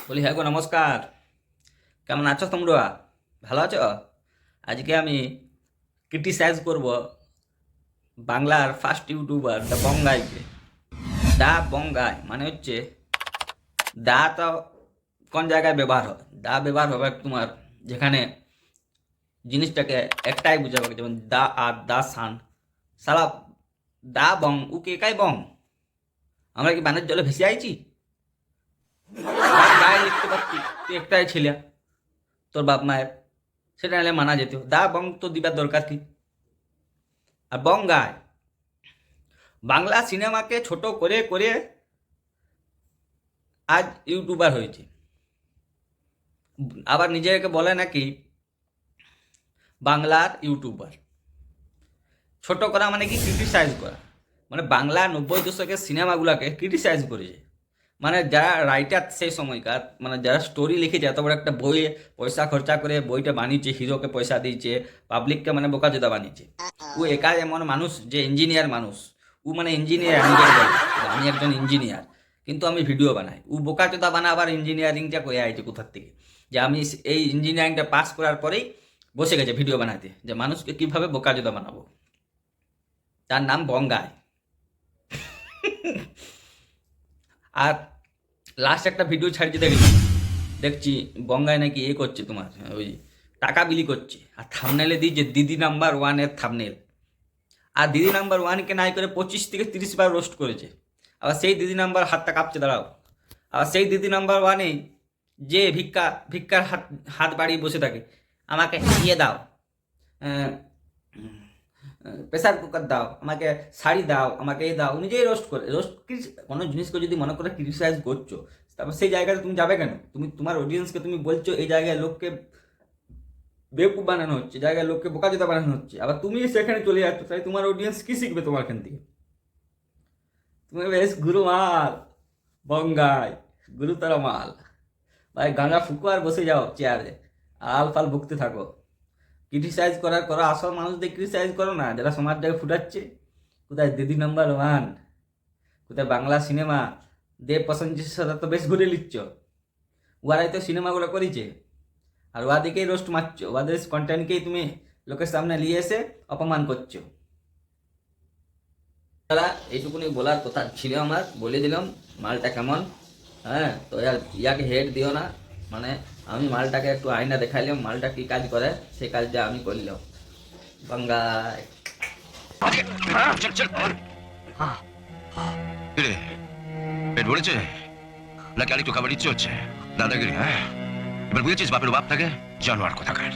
বলি হ্যাঁ গো নমস্কার। কেমন আছো তোমরা? ভালো আছো? আজকে আমি ক্রিটিসাইজ করব বাংলার ফার্স্ট ইউটিউবার দা বঙ্গাইকে। দা বঙ্গাই মানে হচ্ছে দা তো কোন জায়গায় ব্যবহার হয়, দা ব্যবহার হবে তোমার যেখানে জিনিসটাকে একটাই বুঝাবে, যেমন দা আর দা সান। সালা দা বং উকে একাই বং। আমরা কি বানের জলে ভেসে আইছি? গায়ে লিখতে পারছি তুই একটাই ছেলে, তোর বাপ মায়ের, সেটা নাহলে মানা যেত। দা বং তো দিবার দরকার কি? আর বঙ্গায় বাংলা সিনেমাকে ছোট করে করে আজ ইউটিউবার হয়েছে। আবার নিজেকে বলে নাকি বাংলার ইউটিউবার। ছোট করা মানে কি? ক্রিটিসাইজ করা। মানে বাংলা 90 দশকের সিনেমাগুলোকে ক্রিটিসাইজ করেছে। মানে যারা রাইটার সেই সময়কার, মানে যারা স্টোরি লিখেছে, এত বড় একটা বইয়ে পয়সা খরচা করে বইটা বানিয়েছে, হিরোকে পয়সা দিয়েছে, পাবলিককে মানে বোকাচোদা বানিয়েছে। ও একা এমন মানুষ যে ইঞ্জিনিয়ার মানুষ। ও মানে ইঞ্জিনিয়ার নিজের বলে যে আমি একজন ইঞ্জিনিয়ার, কিন্তু আমি ভিডিও বানাই। ও বোকাচোদা বানা আবার ইঞ্জিনিয়ারিংটা করে আইছে কোথার থেকে, যে আমি এই ইঞ্জিনিয়ারিংটা পাস করার পরেই বসে গেছে ভিডিও বানাতে, যে মানুষকে কিভাবে বোকাচোদা বানাবো। তার নাম বঙ্গাই। আর লাস্ট একটা ভিডিও ছাড়ছে দেখছি, দেখছি বঙ্গায় নাকি এ করছে তোমার ওই টাকা বিলি করছে, আর থামনেলে দিয়েছে দিদি নাম্বার ওয়ানের থামনেল। আর দিদি নাম্বার ওয়ানকে নাই করে 25 থেকে 30 বার রোস্ট করেছে। আবার সেই দিদি নাম্বার হাতটা কাঁপছে, দাঁড়াও। আবার সেই দিদি নাম্বার ওয়ানেই যে ভিক্ষার হাত হাত বাড়িয়ে বসে থাকে, আমাকে ইয়ে দাও, প্রেসার কুকার দাও, আমাকে শাড়ি দাও, আমাকে এই দাও। নিজেই রোস্ট করে রোস্ট। কোনো জিনিসকে যদি মনে করে ক্রিটিসাইজ করছো, তারপর সেই জায়গায় তুমি যাবে কেন? তুমি তোমার অডিয়েন্সকে তুমি বলছো এই জায়গায় লোককে বেকুব বানানো হচ্ছে, জায়গায় লোককে বোকাচোদা বানানো হচ্ছে, আবার তুমি সেখানে চলে যাচ্ছ। তাই তোমার অডিয়েন্স কি শিখবে তোমার এখান থেকে? তুমি বেশ গুরু মাল বঙ্গাই, গুরুতর মাল। ভাই গাঁজা ফুকো আর বসে যাও চেয়ারে, আল ফাল বকতে থাকো। ক্রিটিসাইজ করার করো, আসল মানুষদের ক্রিটিসাইজ করো না, যারা সমাজটাকে ফুটাচ্ছে। কোথায় দিদি নাম্বার ওয়ান, কোথায় বাংলা সিনেমা, দেব প্রসেনজিতের সাথে তো বেশ ঘুরে নিচ্ছ। ওরাই তো সিনেমাগুলো করেছে, আর ওয়াদিকেই রোস্ট মারছো, ওদের কন্টেন্টকেই তুমি লোকের সামনে নিয়ে এসে অপমান করছো। তারা এইটুকুনি বলার কথা ছিল আমার, বলে দিলাম মালটা কেমন। হ্যাঁ, তো ইয়াকে হেড দিও না। মানে আমি মালটাকে একটু আয়না দেখাইলাম, মালটা কি কাজ করে সেই কাজটা আমি করলাম। বাঙ্গাই। চল চল রে, পেট ভরেছে নাকি আরেকটু খাবার ইচ্ছে হচ্ছে? দাদাগিরি, হ্যাঁ? এবার বুঝেছিস বাপের বাপ থাকে জানোয়ার কোথাকার।